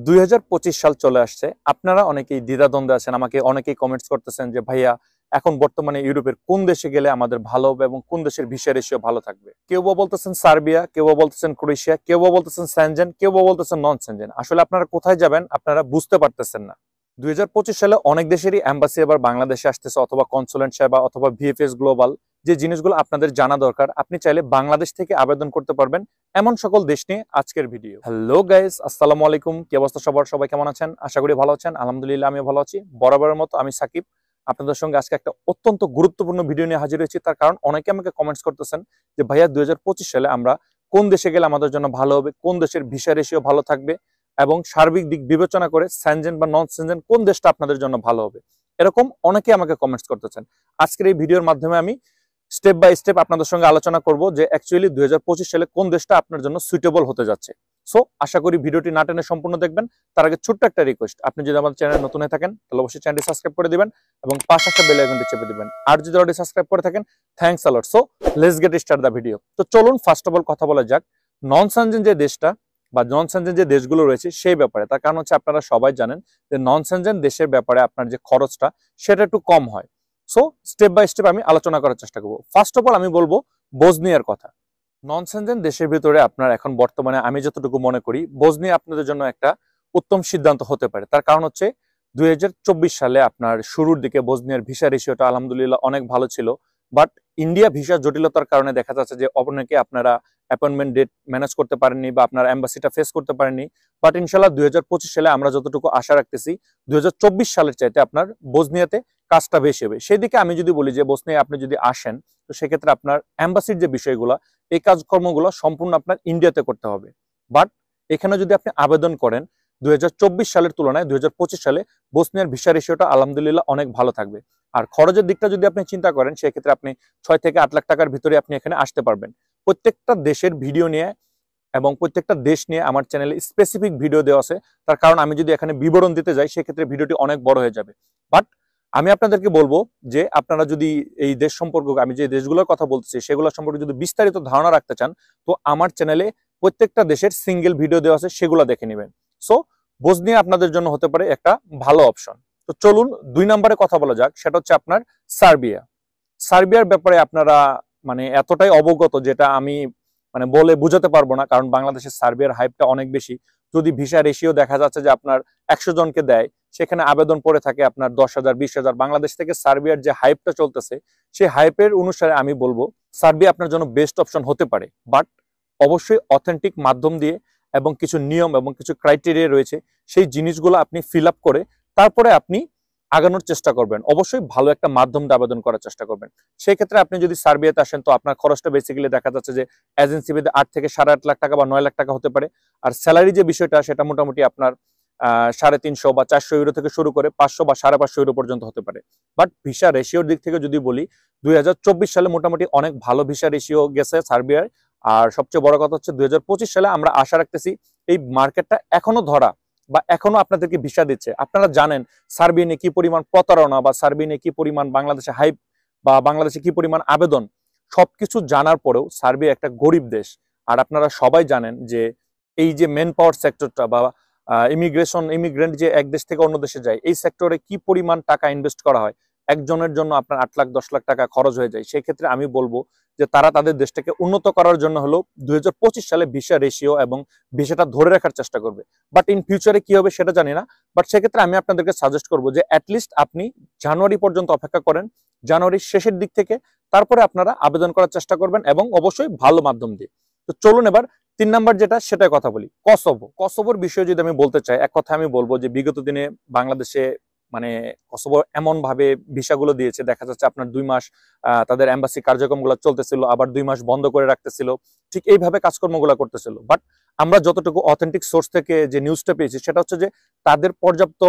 2025 সাল চলে আসছে। আপনারা অনেকেই দ্বিধাদ্বন্দ্বে আছেন, আমাকে অনেকেই কমেন্টস করতেছেন যে ভাইয়া এখন বর্তমানে ইউরোপের কোন দেশে গেলে আমাদের ভালো হবে এবং কোন দেশের ভিসা রেশিও ভালো থাকবে। কেউ বা বলতেছেন সার্বিয়া, কেউ বা বলতেছেন ক্রোয়েশিয়া, কেউ বা বলতেছেন সেনজেন, কেউ বা বলতেছেন নন সেনজেন। আসলে আপনারা কোথায় যাবেন আপনারা বুঝতে পারতেছেন না। 2025 সালে অনেক দেশেরই এম্বাসি এবার বাংলাদেশে আসতেছে, অথবা কনসুলেট সেবা অথবা ভিএফএস গ্লোবাল। যে জিনিসগুলো আপনাদের জানা দরকার, আপনি চাইলে বাংলাদেশ থেকে আবেদন করতে পারবেন এমন সকল দেশ নিয়ে আজকের ভিডিও। হ্যালো গাইস, আসসালামু আলাইকুম। কি অবস্থা সবার? সবাই কেমন আছেন? আশা করি ভালো আছেন। আলহামদুলিল্লাহ আমিও ভালো আছি। বরাবরের মতো আমি সাকিব আপনাদের সঙ্গে আজকে একটা অত্যন্ত গুরুত্বপূর্ণ ভিডিও নিয়ে হাজির হয়েছি। তার কারণ অনেকে আমাকে কমেন্টস করতেছেন যে ভাইয়া 2025 সালে আমরা কোন দেশে গেলে আমাদের জন্য ভালো হবে, কোন দেশের ভিসা রেশিও ভালো থাকবে এবং সার্বিক দিক বিবেচনা করে সেনজেন বা নন সেনজেন কোন দেশটা আপনাদের জন্য ভালো হবে, এরকম অনেকে আমাকে কমেন্টস করতেছেন। আজকের এই ভিডিওর মাধ্যমে আমি স্টেপ বাই স্টেপ আপনাদের সঙ্গে আলোচনা করব যে অ্যাকচুয়ালি 2025 সালে কোন দেশটা আপনার জন্য সুইটেবল হতে যাচ্ছে। সো আশা করি ভিডিওটি না টেনে সম্পূর্ণ দেখবেন। তার আগে ছোট্ট একটা রিকোয়েস্ট, আপনি যদি আমাদের চ্যানেলে নতুন হয়ে থাকেন তাহলে অবশ্যই চ্যানেলটি সাবস্ক্রাইব করে দিবেন এবং পাশে একটা বেল আইকনটি চেপে দিবেন। আর যদি অলরেডি সাবস্ক্রাইব করে থাকেন, thanks a lot. So let's get start the video. তো চলুন ফার্স্ট অফ অল কথা বলা যাক নন সেনজেন যে দেশটা বা নন সেনজেন যে দেশগুলো রয়েছে সেই ব্যাপারে। তার কারণ হচ্ছে আপনারা সবাই জানেন যে নন সেনজেন দেশের ব্যাপারে আপনার যে খরচটা সেটা একটু কম হয়। সো স্টেপ বাই স্টেপ আমি আলোচনা করার চেষ্টা করব। ফার্স্ট অফ অল আমি বলবো বসনিয়ার কথা। নন সেনজেন দেশের ভিতরে আপনার এখন বর্তমানে আমি যতটুকু মনে করি বসনিয়া আপনাদের জন্য একটা উত্তম সিদ্ধান্ত হতে পারে। তার কারণ হচ্ছে 2024 সালে আপনার শুরুর দিকে বসনিয়ার ভিসা রেশিওটা আলহামদুলিল্লাহ অনেক ভালো ছিল, বাট ইন্ডিয়া ভিসা জটিলতার কারণে দেখা যাচ্ছে যে অনেকে আপনারা অ্যাপয়েন্টমেন্ট ডেট ম্যানেজ করতে পারেননি বা আপনার এম্বাসিটা ফেস করতে পারেননি। বাট ইনশাল্লাহ 2025 সালে আমরা যতটুকু আশা রাখতেছি 2024 সালের চাইতে আপনার বসনিয়াতে কাজটা বেশি হবে। সেই দিকে আমি যদি বলি যে বসনিয়া আপনি যদি আসেন তো সেক্ষেত্রে আপনার এম্বাসির যে বিষয়গুলো এই কাজকর্মগুলো সম্পূর্ণ আপনার ইন্ডিয়াতে করতে হবে। বাট এখানে যদি আপনি আবেদন করেন 2024 সালের তুলনায় 2025 সালে বসনিয়ার ভিসা রেশিওটা আলহামদুলিল্লাহ অনেক ভালো থাকবে। আর খরচের দিকটা যদি আপনি চিন্তা করেন সেক্ষেত্রে আপনি 6 থেকে 8 লাখ টাকার ভিতরে আপনি এখানে আসতে পারবেন। প্রত্যেকটা দেশের ভিডিও নিয়ে এবং প্রত্যেকটা দেশ নিয়ে আমার চ্যানেলে স্পেসিফিক ভিডিও দেওয়া আছে। তার কারণ আমি যদি এখানে বিবরণ দিতে যাই সেক্ষেত্রে ভিডিওটি অনেক বড় হয়ে যাবে। বাট আমি আপনাদেরকে বলবো যে আপনারা যদি এই দেশ সম্পর্কে, আমি যে দেশগুলোর কথা বলতেছি সেগুলো সম্পর্কে যদি বিস্তারিত ধারণা রাখতে চান তো আমার চ্যানেলে প্রত্যেকটা দেশের সিঙ্গেল ভিডিও দেওয়া আছে, সেগুলো দেখে নেবেন। সো বসনিয়া আপনাদের জন্য হতে পারে একটা ভালো অপশন। তো চলুন 2 নম্বরে কথা বলা যাক, সেটা হচ্ছে আপনার সার্বিয়া। সার্বিয়ার ব্যাপারে আপনারা মানে এতটাই অবগত যেটা আমি মানে বলে বুঝাতে পারবো না, কারণ বাংলাদেশের সার্বিয়ার হাইপটা অনেক বেশি। যদি ভিসা রেশিও দেখা যাচ্ছে যে আপনার 100 জনকে দেয়, সেখানে আবেদন পড়ে থাকে আপনার 10,000 20,000। বাংলাদেশ থেকে সার্বিয়ার যে হাইপটা চলতেছে সেই হাইপের অনুসারে আমি বলবো সার্বিয়া আপনার জন্য বেস্ট অপশন হতে পারে। বাট অবশ্যই অথেন্টিক মাধ্যম দিয়ে এবং কিছু নিয়ম এবং কিছু ক্রাইটেরিয়া রয়েছে, সেই জিনিসগুলো আপনি ফিল আপ করে তারপরে আপনি আগানোর চেষ্টা করবেন। অবশ্যই ভালো একটা মাধ্যম দিয়ে আবেদন করার চেষ্টা করবেন। সেই ক্ষেত্রে আপনি যদি সার্বিয়াতে আসেন তো আপনার খরচটা বেসিক্যালি দেখা যাচ্ছে যে এজেন্সি বেদে 8 থেকে 8.5 লাখ টাকা বা 9 লাখ টাকা হতে পারে। আর স্যালারি যে বিষয়টা সেটা মোটামুটি আপনার 350 বা 400 ইউরো থেকে শুরু করে 500 বা 550 ইউরো পর্যন্ত হতে পারে। বাট ভিসা রেশিওর দিক থেকে যদি বলি 2024 সালে মোটামুটি অনেক ভালো ভিসা রেশিও গেছে সার্বিয়ার। আর সবচেয়ে বড় কথা হচ্ছে 2025 সালে আমরা আশা রাখতেছি এই মার্কেটটা এখনো ধরা বা এখনো আপনাদেরকে ভিসা দিচ্ছে। আপনারা জানেন সার্বিয়ানে কি পরিমাণ প্রতারণা বা সার্বিয়ানে কি পরিমাণ বাংলাদেশে হাইপ বা বাংলাদেশে কি পরিমাণ আবেদন, সবকিছু জানার পরেও সার্বিয়া একটা গরিব দেশ। আর আপনারা সবাই জানেন যে এই যে মেন পাওয়ার সেক্টরটা বা ইমিগ্রেন্ট যে এক দেশ থেকে অন্য দেশে যায়, এই সেক্টরে কি পরিমাণ টাকা ইনভেস্ট করা হয়, একজনের জন্য আপনার 8 লাখ 10 লাখ টাকা খরচ হয়ে যায়। সেই ক্ষেত্রে আমি বলবো যে তারা তাদের দেশটাকে উন্নত করার জন্য হলো 2025 সালে ভিসা রেশিও এবং ভিসাটা ধরে রাখার চেষ্টা করবে। বাট ইন ফিউচারে কি হবে সেটা জানি না। বাট সেক্ষেত্রে আমি আপনাদেরকে সাজেস্ট করবো যে অ্যাটলিস্ট আপনি জানুয়ারি পর্যন্ত অপেক্ষা করেন, জানুয়ারির শেষের দিক থেকে তারপরে আপনারা আবেদন করার চেষ্টা করবেন এবং অবশ্যই ভালো মাধ্যম দিয়ে। তো চলুন এবার 3 নাম্বার যেটা সেটাই কথা বলি, কসোভোর বিষয়ে যদি আমি বলতে চাই, এক কথা আমি বলবো যে বিগত দিনে বাংলাদেশে মানে কসোভো এমন ভাবে ভিসাগুলো দিয়েছে, দেখা যাচ্ছে আপনার 2 মাস তাদের এম্বাসি কার্যক্রমগুলো চলতেছিল, আবার 2 মাস বন্ধ করে রাখতেছিল, ঠিক এইভাবে কাজকর্মগুলো করতেছিল। বাট আমরা যতটুকু অথেন্টিক সোর্স থেকে যে নিউজটা পেয়েছি সেটা হচ্ছে যে তাদের পর্যাপ্ত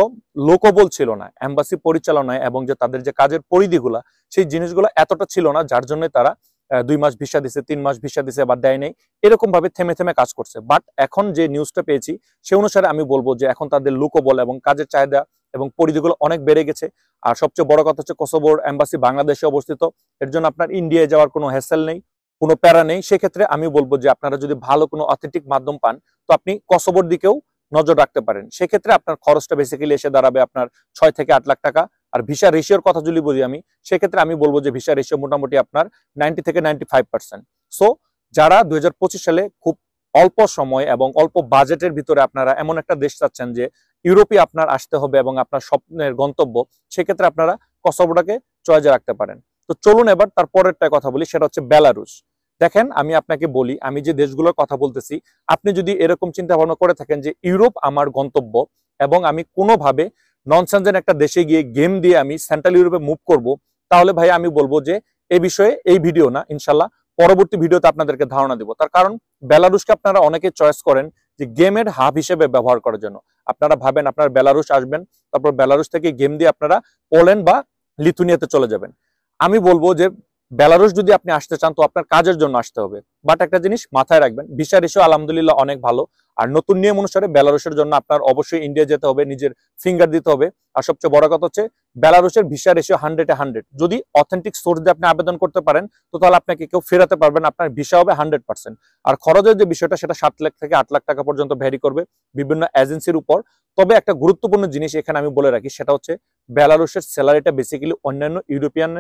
লোকবল ছিল না এম্বাসি পরিচালনায়, এবং যে তাদের যে কাজের পরিধিগুলা সেই জিনিসগুলো এতটা ছিল না, যার জন্য তারা 2 মাস ভিসা দিছে, 3 মাস ভিসা দিছে, বা দেয় নেই, এরকম ভাবে থেমে থেমে কাজ করছে। বাট এখন যে নিউজটা পেয়েছি সে অনুসারে আমি বলবো যে এখন তাদের লোকবল এবং কাজের চাহিদা এবং পরিধিগুলো অনেক বেড়ে গেছে। আর সবচেয়ে বড় কথা হচ্ছে কসোভোর এম্বাসি বাংলাদেশে অবস্থিত, এর জন্য আপনার ইন্ডিয়ায় যাওয়ার কোনো হ্যাসেল নেই, কোনো প্যারা নেই। সেক্ষেত্রে আমি বলবো যে আপনারা যদি ভালো কোনো অথেন্টিক মাধ্যম পান তো আপনি কসোভোর দিকেও নজর রাখতে পারেন। সেক্ষেত্রে আপনার খরচটা বেসিক্যালি এসে দাঁড়াবে আপনার 6 থেকে 8 লাখ টাকা। আর ভিসা রেশিওর কথা যদি বলি আমি, সেক্ষেত্রে আমি বলবো যে ভিসা রেশিও মোটামুটি আপনার 90 থেকে 95%। সো যারা 2025 সালে খুব অল্প সময় এবং অল্প বাজেটের ভিতরে আপনারা এমন একটা দেশ চাচ্ছেন যে ইউরোপে আপনার আসতে হবে এবং আপনার স্বপ্নের গন্তব্য, সেক্ষেত্রে আপনারা কসোভোটাকে চয়েসে রাখতে পারেন। তো চলুন এবার তার পরেরটা কথা বলি, সেটা হচ্ছে বেলারুশ। দেখেন আমি আপনাকে বলি, আমি যে দেশগুলোর কথা বলতেছি, আপনি যদি এরকম চিন্তা ভাবনা করে থাকেন যে ইউরোপ আমার গন্তব্য এবং আমি কোনোভাবে নন সেনজেন একটা দেশে গিয়ে গেম দিয়ে আমি সেন্ট্রাল ইউরোপে মুভ করব, তাহলে ভাই আমি বলবো যে এই বিষয়ে এই ভিডিও না, ইনশাল্লাহ পরবর্তী ভিডিওতে আপনাদেরকে ধারণা দিব। তার কারণ বেলারুশকে আপনারা অনেকে চয়েস করেন যে গেমের হাব হিসেবে ব্যবহার করার জন্য। আপনারা ভাবেন আপনারা বেলারুশ আসবেন, তারপর বেলারুশ থেকে গেম দিয়ে আপনারা পোল্যান্ড বা লিথুনিয়াতে চলে যাবেন। আমি বলবো যে বেলারুশ যদি আপনি আসতে চান তো আপনার কাজের জন্য আসতে হবে। বাট একটা জিনিস মাথায় রাখবেন, ভিসা রেশিও আলহামদুলিল্লাহ অনেক ভালো। আর নতুন নিয়ম অনুসারে বেলারুশের জন্য আপনার অবশ্যই ইন্ডিয়া যেতে হবে, নিজের ফিঙ্গার দিতে হবে। আর সবচেয়ে বড় কথা হচ্ছে বেলারুশের ভিসা রেশিও 100-এ 100। যদি অথেন্টিক সোর্স দিয়ে আপনি আবেদন করতে পারেন তো তাহলে আপনাকে কেউ ফেরাতে পারবেন, আপনার ভিসা হবে 100%। আর খরচের যে বিষয়টা সেটা 7 লাখ থেকে 8 লাখ টাকা পর্যন্ত ভ্যারি করবে বিভিন্ন এজেন্সির উপর। তবে একটা গুরুত্বপূর্ণ জিনিস এখানে আমি বলে রাখি, সেটা হচ্ছে বেলারুশের স্যালারিটা বেসিক্যালি অন্যান্য ইউরোপিয়ান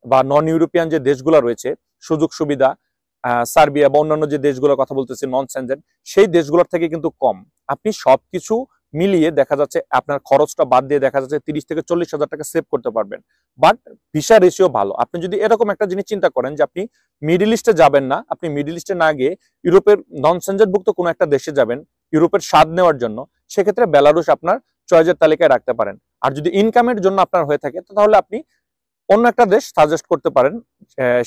বা নন ইউরোপিয়ান যে দেশগুলো রয়েছে, সুযোগ সুবিধা সার্বিয়া বা অন্যান্য যে দেশগুলোর কথা বলতেছি নন সেনজেন, সেই দেশগুলোর থেকে কিন্তু কম। আপনি সবকিছু মিলিয়ে দেখা যাচ্ছে আপনার খরচটা বাদ দিয়ে দেখা যাচ্ছে 30 থেকে 40 হাজার টাকা সেভ করতে পারবেন। বাট ভিসা রেশিও ভালো। আপনি যদি এরকম একটা জিনিস চিন্তা করেন যে আপনি মিডল ইস্টে যাবেন না, আপনি মিডল ইস্টে না গিয়ে ইউরোপের নন সেনজেনভুক্ত কোনো একটা দেশে যাবেন ইউরোপের স্বাদ নেওয়ার জন্য, সেক্ষেত্রে বেলারুশ আপনার চয়েসের তালিকায় রাখতে পারেন। আর যদি ইনকামের জন্য আপনার হয়ে থাকে তাহলে আপনি অন্য একটা দেশ সাজেস্ট করতে পারেন।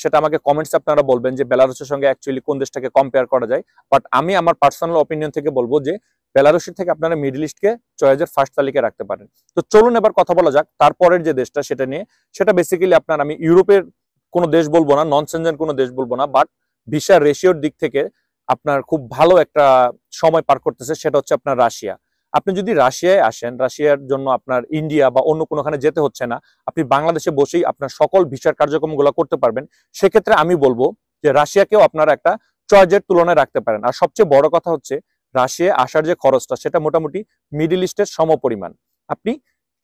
সেটা আমাকে কমেন্টস আপনারা বলবেন যে বেলারুশের সঙ্গে অ্যাকচুয়ালি কোন দেশটাকে কম্পেয়ার করা যায়। বাট আমি আমার পার্সোনাল অপিনিয়ন থেকে বলবো যে বেলারুশের থেকে আপনারা মিডল ইস্টকে চয়েসের ফার্স্ট তালিকায় রাখতে পারেন। তো চলুন এবার কথা বলা যাক তারপরের যে দেশটা সেটা নিয়ে। সেটা বেসিক্যালি আপনার, আমি ইউরোপের কোনো দেশ বলবো না, নন সেনজেন কোনো দেশ বলবো না, বাট ভিসা রেশিওর দিক থেকে আপনার খুব ভালো একটা সময় পার করতেছে, সেটা হচ্ছে আপনার রাশিয়া। আপনি যদি রাশিয়ায় আসেন, রাশিয়ার জন্য আপনার ইন্ডিয়া বা অন্য কোনোখানে যেতে হচ্ছে না, আপনি বাংলাদেশে বসেই আপনার সকল ভিসার কার্যক্রমগুলো করতে পারবেন। সেক্ষেত্রে আমি বলবো যে রাশিয়াকেও আপনারা একটা চয়েসের তুলনায় রাখতে পারেন। আর সবচেয়ে বড় কথা হচ্ছে রাশিয়া আসার যে খরচটা সেটা মোটামুটি মিডল ইস্টের সমপরিমাণ। আপনি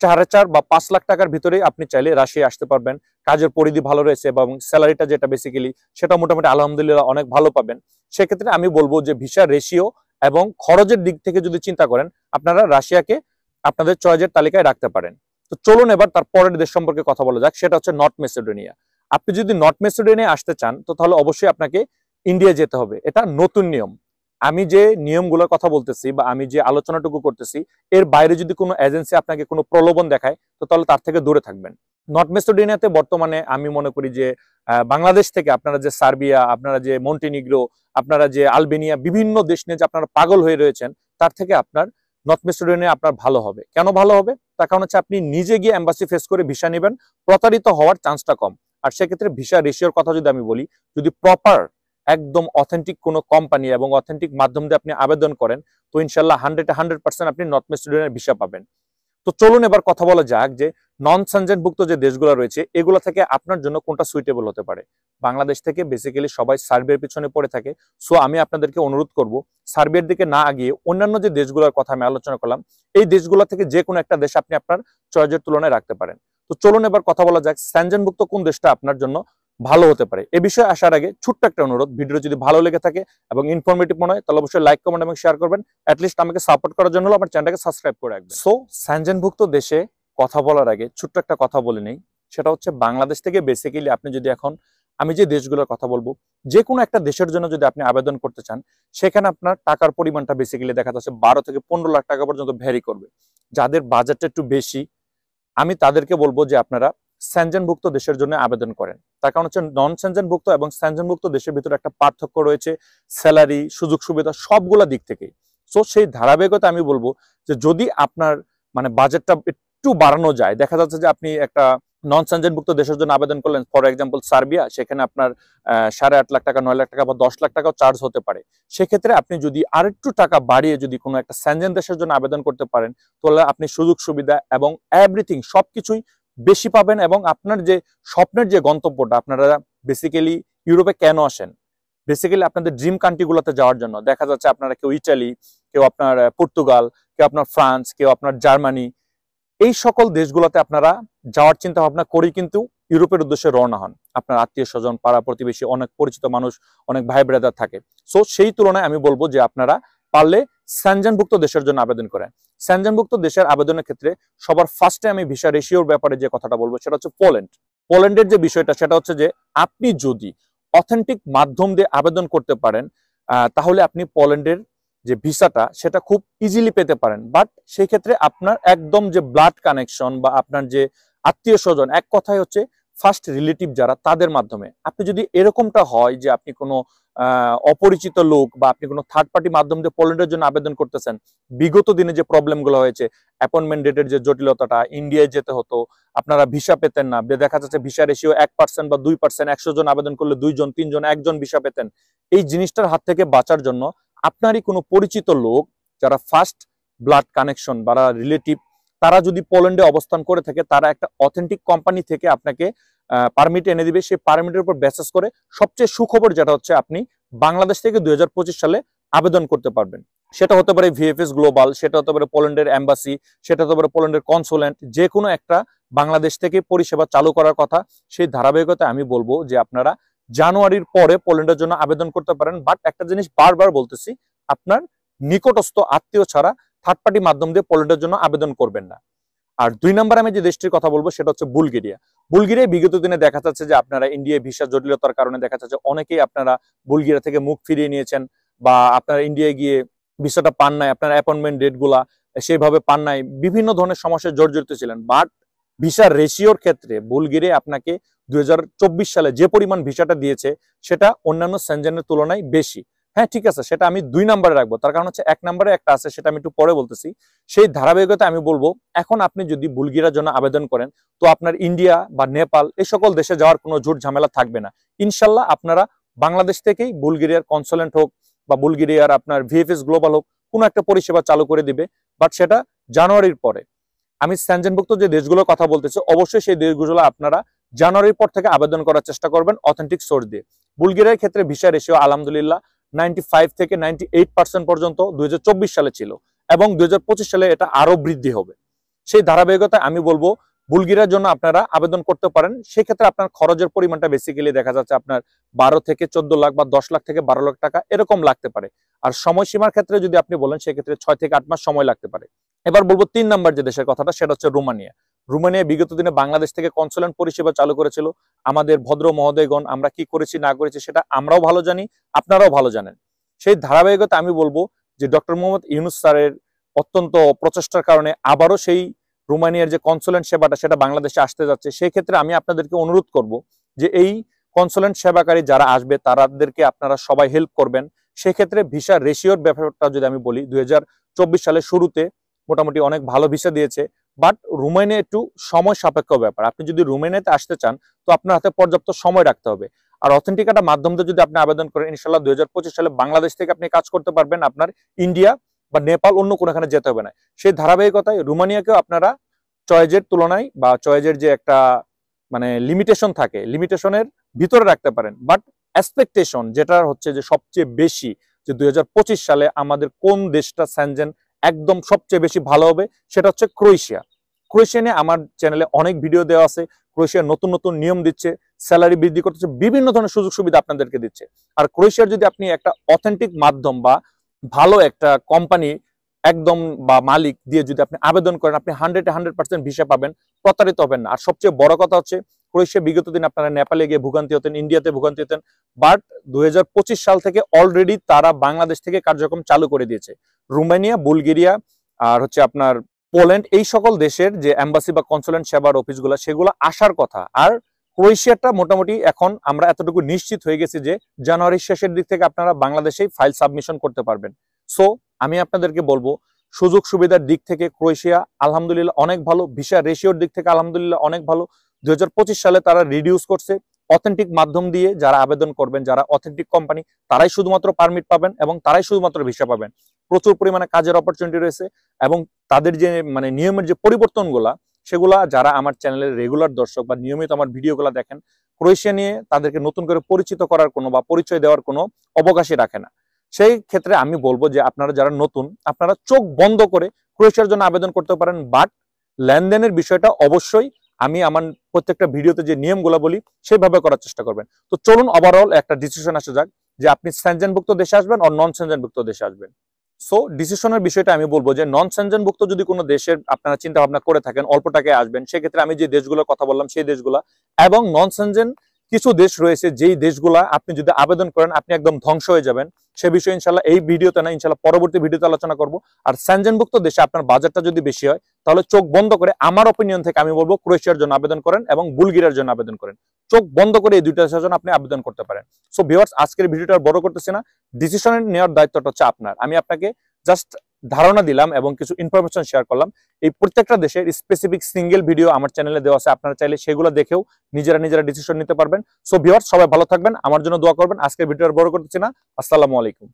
4.5 বা 5 লাখ টাকার ভিতরে আপনি চাইলে রাশিয়া আসতে পারবেন। কাজের পরিধি ভালো রয়েছে এবং স্যালারিটা যেটা বেসিক্যালি সেটা মোটামুটি আলহামদুলিল্লাহ অনেক ভালো পাবেন। সেক্ষেত্রে আমি বলবো যে ভিসা রেশিও এবং খরচের দিক থেকে যদি চিন্তা করেন আপনারা রাশিয়াকে আপনাদের চয়েসের তালিকায় রাখতে পারেন। তো চলুন এবার তার পরের দেশ সম্পর্কে কথা বলা যাক, সেটা হচ্ছে নর্থ মেসিডোনিয়া। আপনি যদি নর্থ মেসিডোনিয়া আসতে চান তো তাহলে অবশ্যই আপনাকে ইন্ডিয়া যেতে হবে। এটা নতুন নিয়ম। আমি যে নিয়মগুলোর কথা বলতেছি বা আমি যে আলোচনাটুকু করতেছি এর বাইরে যদি কোনো এজেন্সি আপনাকে কোনো প্রলোভন দেখায় তো তাহলে তার থেকে দূরে থাকবেন। নর্থ মেসিডোনিয়াতে বর্তমানে আমি মনে করি যে বাংলাদেশ থেকে আপনারা যে সার্বিয়া, আপনারা যে মন্টিনিগ্রো, আপনারা যে আলবেনিয়া, বিভিন্ন দেশ নিয়ে যে আপনারা পাগল হয়ে রয়েছেন, তার থেকে আপনার নর্থ মেসিডোনিয়া আপনার ভালো হবে। কেন ভালো হবে? তার কারণ হচ্ছে আপনি নিজে গিয়ে এম্বাসি ফেস করে ভিসা নেবেন, প্রতারিত হওয়ার চান্সটা কম। আর সেক্ষেত্রে ভিসা রেশিওর কথা যদি আমি বলি, যদি প্রপার একদম অথেন্টিক কোনো কোম্পানি এবং অথেন্টিক মাধ্যম দিয়ে আপনি আবেদন করেন তো ইনশাল্লাহ 100% আপনি নর্থ মেসিডোনিয়ার ভিসা পাবেন। তো চলুন এবার কথা বলা যাক যে নন সেনজেনভুক্ত যে দেশগুলো রয়েছে এগুলো থেকে আপনার জন্য কোনটা সুইটেবল হতে পারে। বাংলাদেশ থেকে বেসিক্যালি সবাই সার্বিয়ার পিছনে পড়ে থাকে। সো আমি আপনাদেরকে অনুরোধ করব সার্বিয়ার দিকে না গিয়ে অন্যান্য যে দেশগুলোর কথা আমি আলোচনা করলাম এই দেশগুলো থেকে যে কোনো একটা দেশ আপনি আপনার চয়েসের তুলনায় রাখতে পারেন। তো চলুন এবার কথা বলা যাক সেনজেনভুক্ত কোন দেশটা আপনার জন্য ভালো হতে পারে। এ বিষয়ে আসার আগে ছোট্ট একটা অনুরোধ, ভিডিও যদি ভালো লেগে থাকে এবং ইনফরমেটিভ মনে হয় তাহলে অবশ্যই লাইক, কমেন্ট এবং শেয়ার করবেন। অ্যাটলিস্ট আমাকে সাপোর্ট করার জন্য আমার চ্যানেলটাকে সাবস্ক্রাইব করে রাখবেন। সো সেনজেনভুক্ত দেশে কথা বলার আগে ছোট্ট একটা কথা বলে নেই, সেটা হচ্ছে বাংলাদেশ থেকে বেসিক্যালি আপনি যদি এখন আমি যে দেশগুলোর কথা বলবো যে কোনো একটা দেশের জন্য যদি আপনি আবেদন করতে চান সেখানে আপনার টাকার পরিমাণটা বেসিক্যালি দেখা যাচ্ছে 12 থেকে 15 লাখ টাকা পর্যন্ত ভ্যারি করবে। যাদের বাজেটটা একটু বেশি আমি তাদেরকে বলবো যে আপনারা সেনজেনভুক্ত দেশের জন্য আবেদন করেন। তার কারণ হচ্ছে নন সেনজেনভুক্ত এবং সেনজেনভুক্ত দেশের ভিতরে একটা পার্থক্য রয়েছে স্যালারি, সুযোগ সুবিধা সবগুলা দিক থেকে। সো সেই ধারাবাহিকতা আমি বলবো যে যদি আপনার মানে বাজেটটা একটু বাড়ানো যায়, দেখা যাচ্ছে যে আপনি একটা নন সেনজেনভুক্ত দেশের জন্য আবেদন করলেন, ফর এক্সাম্পল সার্বিয়া, সেখানে আপনার 8.5 লাখ টাকা, 9 লাখ টাকা বা 10 লাখ টাকাও চার্জ হতে পারে। সেক্ষেত্রে আপনি যদি আরেকটু টাকা বাড়িয়ে যদি কোনো একটা সেনজেন দেশের জন্য আবেদন করতে পারেন তাহলে আপনি সুযোগ সুবিধা এবং এভরিথিং সবকিছুই বেশি পাবেন এবং আপনার যে স্বপ্নের যে গন্তব্যটা, আপনারা বেসিক্যালি ইউরোপে কেন আসেন, বেসিক্যালি আপনাদের ড্রিম কান্ট্রিগুলোতে যাওয়ার জন্য। দেখা যাচ্ছে আপনারা কেউ ইটালি, কেউ আপনার পর্তুগাল, কেউ আপনার ফ্রান্স, কেউ আপনার জার্মানি, এই সকল দেশগুলোতে আপনারা যাওয়ার চিন্তা ভাবনা করেই কিন্তু ইউরোপের উদ্দেশ্যে রওনা হন। আপনার আত্মীয় স্বজন, পাড়া প্রতিবেশী, অনেক পরিচিত মানুষ, অনেক ভাই ব্রাদার থাকে। সো সেই তুলনায় আমি বলবো যে আপনারা পারলে সেনজেনভুক্ত দেশের জন্য আবেদন করেন। সেনজেনভুক্ত দেশের আবেদনের ক্ষেত্রে সবার ফার্স্টে আমি ভিসা রেশিওর ব্যাপারে যে কথাটা বলবো সেটা হচ্ছে পোল্যান্ড। পোল্যান্ডের যে বিষয়টা সেটা হচ্ছে যে আপনি যদি অথেন্টিক মাধ্যম দিয়ে আবেদন করতে পারেন তাহলে আপনি পোল্যান্ডের যে ভিসাটা সেটা খুব ইজিলি পেতে পারেন। বাট সেই ক্ষেত্রে আপনার একদম যে ব্লাড কানেকশন বা আপনার যে আত্মীয় স্বজন, এক কথায় হচ্ছে ফার্স্ট রিলেটিভ যারা, তাদের মাধ্যমে আপনি যদি এরকমটা হয় যে আপনি কোনো অপরিচিত লোক বা আপনি কোনো থার্ড পার্টি মাধ্যম দিয়ে পোল্যান্ডের জন্য আবেদন করতেছেন, বিগত দিনে যে প্রবলেমগুলো হয়েছে, অ্যাপয়েন্টমেন্ট ডেটের যে জটিলতাটা, ইন্ডিয়ায় যেতে হতো, আপনারা ভিসা পেতেন না, দেখা যাচ্ছে ভিসা রেশিও 1% বা 2%, 100 জন আবেদন করলে 2 জন 3 জন 1 জন ভিসা পেতেন। এই জিনিসটার হাত থেকে বাঁচার জন্য আপনারই কোনো পরিচিত লোক যারা ফার্স্ট ব্লাড কানেকশন বা রিলেটিভ, তারা যদি পোল্যান্ডে অবস্থান করে থাকে, তারা একটা অথেন্টিক কোম্পানি থেকে আপনাকে পারমিট এনে দিবে। সেই পারমিটের উপর বেসিস করে সবচেয়ে সুখবর যেটা হচ্ছে আপনি বাংলাদেশ থেকে 2025 সালে আবেদন করতে পারবেন। সেটা হতে পারে ভিএফএস গ্লোবাল, সেটা হতে পারে পোল্যান্ডের এম্বাসি, সেটা হতে পারে পোল্যান্ডের কনসুলেন্ট, যে কোনো একটা বাংলাদেশ থেকে পরিষেবা চালু করার কথা। সেই ধারাবাহিকতায় আমি বলবো যে আপনারা জানুয়ারির পরে পোল্যান্ডের জন্য আবেদন করতে পারেন। বাট একটা জিনিস বারবার বলতেছি, আপনার নিকটস্থ আত্মীয় ছাড়া থার্ড পার্টি মাধ্যম দিয়ে পোল্যান্ডের জন্য আবেদন করবেন না। আর 2 নম্বরে আমি যে দেশটির কথা বলবো সেটা হচ্ছে বুলগেরিয়া। বুলগেরিয়া বিগত দিনে দেখা যাচ্ছে যে আপনারা ইন্ডিয়ায় ভিসা জটিলতার কারণে দেখা যাচ্ছে অনেকেই আপনারা বুলগেরিয়া থেকে মুখ ফিরিয়ে নিয়েছেন, বা আপনারা ইন্ডিয়ায় গিয়ে ভিসাটা পান নাই, আপনার অ্যাপয়েন্টমেন্ট ডেট গুলা সেইভাবে পান নাই, বিভিন্ন ধরনের সমস্যায় জর্জরিত ছিলেন। বাট ভিসা রেশিওর ক্ষেত্রে বুলগেরিয়া আপনাকে 2024 সালে যে পরিমাণ ভিসাটা দিয়েছে সেটা অন্যান্য সেনজেনের তুলনায় বেশি। হ্যাঁ ঠিক আছে, সেটা আমি 2 নম্বরে রাখবো, তার কারণ হচ্ছে 1 নম্বরে একটা আছে, সেটা আমি একটু পরে বলতেছি। সেই ধারাবাহিকতা আমি বলবো, এখন আপনি যদি বুলগেরিয়ার জন্য আবেদন করেন তো আপনার ইন্ডিয়া বা নেপাল এই সকল দেশে যাওয়ার কোনো ঝুট ঝামেলা থাকবে না। ইনশাল্লাহ আপনারা বাংলাদেশ থেকেই বুলগেরিয়ার কনসুলেন্ট হোক বা বুলগেরিয়ার আপনার ভিএফএস গ্লোবাল হোক, কোনো একটা পরিষেবা চালু করে দিবে। বাট সেটা জানুয়ারির পরে। আমি সেনজেনভুক্ত যে দেশগুলোর কথা বলতেছি, অবশ্যই সেই দেশগুলো আপনারা জানুয়ারির পর থেকে আবেদন করার চেষ্টা করবেন অথেন্টিক সোর্স দিয়ে। বুলগেরিয়ার ক্ষেত্রে ভিসা রেশিও আলহামদুলিল্লাহ 95 থেকে 98% পর্যন্ত 2024 সালে ছিল, এবং 2025 সালে এটা আরো বৃদ্ধি হবে। সেই ধারাবাহিকতায় আমি বলবো বুলগেরিয়ার জন্য আপনারা আবেদন করতে পারেন। সেক্ষেত্রে আপনার খরচের পরিমাণটা বেসিক্যালি দেখা যাচ্ছে আপনার 12 থেকে 14 লাখ বা 10 লাখ থেকে 12 লাখ টাকা এরকম লাগতে পারে। আর সময়সীমার ক্ষেত্রে যদি আপনি বলেন সেক্ষেত্রে 6 থেকে 8 মাস সময় লাগতে পারে। এবার বলবো 3 নম্বর যে দেশের কথাটা, সেটা হচ্ছে রোমানিয়া। রোমানিয়া বিগত দিনে বাংলাদেশ থেকে কনসুলেন্ট পরিষেবা চালু করেছিল। আমাদের ভদ্র মহোদয়গণ আমরা কি করেছি না করেছি সেটা আমরাও ভালো জানি, আপনারাও ভালো জানেন। সেই ধারাবাহিকতা আমি বলবো যে ডক্টর মোহাম্মদ ইউনূস স্যারের অত্যন্ত প্রচেষ্টার কারণে আবারও সেই রোমানিয়ার যে কনসুলেন্ট সেবাটা সেটা বাংলাদেশে আসতে যাচ্ছে। সেই ক্ষেত্রে আমি আপনাদেরকে অনুরোধ করব যে এই কনসুলেন্ট সেবাকারী যারা আসবে তাদেরকে আপনারা সবাই হেল্প করবেন। সেক্ষেত্রে ভিসা রেশিওর ব্যাপারটা যদি আমি বলি, 2024 সালের শুরুতে মোটামুটি অনেক ভালো ভিসা দিয়েছে। বাট রোমানিয়া একটু সময় সাপেক্ষ ব্যাপার। আপনি যদি রোমানিয়াতে আসতে চান তো আপনার হাতে পর্যাপ্ত সময় রাখতে হবে। আর অথেন্টিক একটা মাধ্যম দিয়ে যদি আপনি আবেদন করেন, ইনশাল্লাহ 2025 সালে বাংলাদেশ থেকে আপনি কাজ করতে পারবেন, আপনার ইন্ডিয়া বা নেপাল অন্য কোনোখানে যেতে হবে না। সেই ধারাবাহিকতায় রোমানিয়াকেও আপনারা চয়েজের তুলনায় বা চয়েজের যে একটা মানে লিমিটেশন থাকে, লিমিটেশনের ভিতরে রাখতে পারেন। বাট এক্সপেকটেশন যেটা হচ্ছে যে সবচেয়ে বেশি, যে 2025 সালে আমাদের কোন দেশটা সেনজেন একদম সবচেয়ে বেশি ভালো হবে, সেটা হচ্ছে ক্রোয়েশিয়া। ক্রোয়েশিয়া নিয়ে আমার চ্যানেলে অনেক ভিডিও দেওয়া আছে। ক্রোয়েশিয়া নতুন নতুন নিয়ম দিচ্ছে, স্যালারি বৃদ্ধি করতেছে, বিভিন্ন ধরনের সুযোগ সুবিধা আপনাদেরকে দিচ্ছে। আর ক্রোয়েশিয়ার যদি আপনি একটা অথেন্টিক মাধ্যম বা ভালো একটা কোম্পানি একদম বা মালিক দিয়ে যদি আপনি আবেদন করেন, আপনি 100% ভিসা পাবেন, প্রতারিত হবেন না। আর সবচেয়ে বড় কথা হচ্ছে ক্রোয়েশিয়া বিগত দিন আপনারা নেপালে গিয়ে ভোগান্তি হতেন, ইন্ডিয়াতে ভোগান্তি হতেন। বাট 2025 সাল থেকে অলরেডি তারা বাংলাদেশ থেকে কার্যক্রম চালু করে দিয়েছে। রোমানিয়া, বুলগেরিয়া আর হচ্ছে আপনার পোল্যান্ড, এই সকল দেশের যে এম্বাসি বা কনসুলেন্ট সেবার অফিসগুলো সেগুলো আসার কথা। আর ক্রোয়েশিয়াটা মোটামুটি এখন আমরা এতটুকু নিশ্চিত হয়ে গেছি যে জানুয়ারির শেষের দিক থেকে আপনারা বাংলাদেশেই ফাইল সাবমিশন করতে পারবেন। সো আমি আপনাদেরকে বলবো সুযোগ সুবিধার দিক থেকে ক্রোয়েশিয়া আলহামদুলিল্লাহ অনেক ভালো, ভিসা রেশিওর দিক থেকে আলহামদুলিল্লাহ অনেক ভালো। 2025 সালে তারা রিডিউস করছে। অথেন্টিক মাধ্যম দিয়ে যারা আবেদন করবেন, যারা অথেন্টিক কোম্পানি, তারাই শুধুমাত্র পারমিট পাবেন এবং তারাই শুধুমাত্র ভিসা পাবেন। প্রচুর পরিমাণে কাজের অপরচুনিটি রয়েছে এবং তাদের যে মানে নিয়মের যে পরিবর্তনগুলা সেগুলা যারা আমার চ্যানেলের রেগুলার দর্শক বা নিয়মিত আমার ভিডিওগুলো দেখেন, ক্রোয়েশিয়া নিয়ে তাদেরকে নতুন করে পরিচিত করার কোনো বা পরিচয় দেওয়ার কোনো অবকাশই রাখে না। সেই ক্ষেত্রে আমি বলবো যে আপনারা যারা নতুন, আপনারা চোখ বন্ধ করে ক্রোয়েশিয়ার জন্য আবেদন করতে পারেন, বাট লেনদেনের বিষয়টা অবশ্যই আমি আমার প্রত্যেকটা ভিডিওতে যে নিয়মগুলো বলি সেভাবে করার চেষ্টা করবেন। তো চলুন ওভারঅল একটা ডিসিশন আসা যাক যে আপনি সেনজেনভুক্ত দেশে আসবেন আর নন সেনজেনভুক্ত দেশে আসবেন। সো ডিসিশনের বিষয়টা আমি বলবো যে নন সেনজেনভুক্ত যদি কোনো দেশের আপনারা চিন্তা ভাবনা করে থাকেন, অল্প টাকায় আসবেন, সেক্ষেত্রে আমি যে দেশগুলোর কথা বললাম সেই দেশগুলা, এবং নন সেনজেন কিছু দেশ রয়েছে যেই দেশগুলা আপনি যদি আবেদন করেন আপনি একদম ধ্বংস হয়ে যাবেন, সে বিষয়ে ইনশাল্লাহ এই ভিডিওতে না, ইনশাল্লাহ পরবর্তী ভিডিওতে আলোচনা করব। আর সেনজেনভুক্ত দেশে আপনার বাজেটটা যদি বেশি হয় তাহলে চোখ বন্ধ করে, আমার অপিনিয়ন থেকে আমি বলবো ক্রোয়েশিয়ার জন্য আবেদন করেন এবং বুলগেরিয়ার জন্য আবেদন করেন। চোখ বন্ধ করে এই দুইটা দেশের জন্য আপনি আবেদন করতে পারেন। সো ভিউয়ার্স, আজকের ভিডিওটা আর বড় করতেছি না, ডিসিশন নেওয়ার দায়িত্বটা হচ্ছে আপনার। আমি আপনাকে জাস্ট ধারণা দিলাম এবং কিছু ইনফরমেশন শেয়ার করলাম। এই প্রত্যেকটা দেশের স্পেসিফিক সিঙ্গেল ভিডিও আমার চ্যানেলে দেওয়া আছে, আপনারা চাইলে সেগুলো দেখেও নিজেরা ডিসিশন নিতে পারবেন। সো ভিউয়ার্স, সবাই ভালো থাকবেন, আমার জন্য দোয়া করবেন। আজকের ভিডিও আর বড় করতেছি না। আসসালামু আলাইকুম।